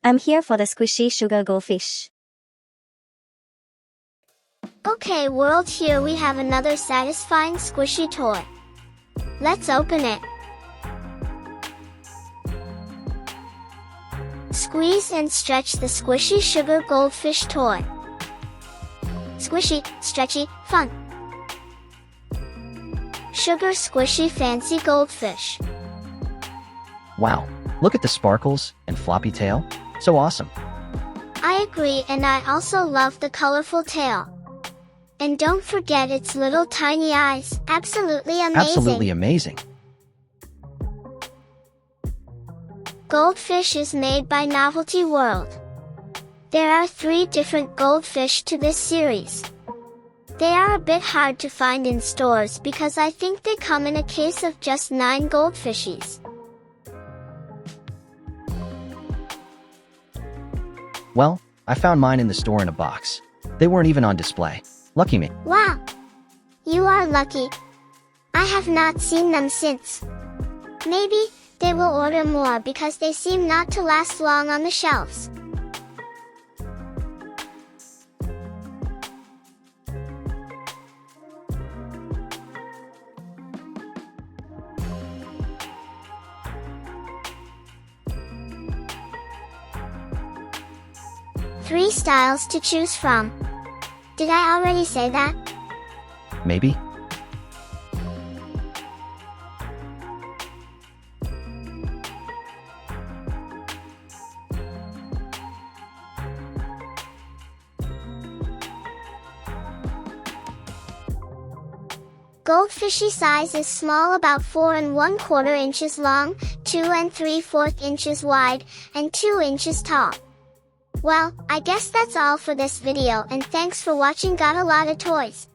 I'm here for the squishy sugar goldfish. Okay world, here we have another satisfying squishy toy. Let's open it. Squeeze and stretch the squishy sugar goldfish toy. Squishy, stretchy, fun. Sugar squishy fancy goldfish. Wow, look at the sparkles and floppy tail. So awesome. I agree, and I also love the colorful tail. And don't forget its little tiny eyes. Absolutely amazing. Absolutely amazing. Goldfish is made by Novelty World. There are 3 different goldfish to this series. They are a bit hard to find in stores because I think they come in a case of just 9 goldfishes. Well, I found mine in the store in a box. They weren't even on display. Lucky me. Wow! You are lucky. I have not seen them since. Maybe they will order more because they seem not to last long on the shelves. Three styles to choose from. Did I already say that? Maybe. Goldfishy size is small, about 4 1/4 inches long, 2 3/4 inches wide, and 2 inches tall. Well, I guess that's all for this video, and thanks for watching. Got a lot of toys.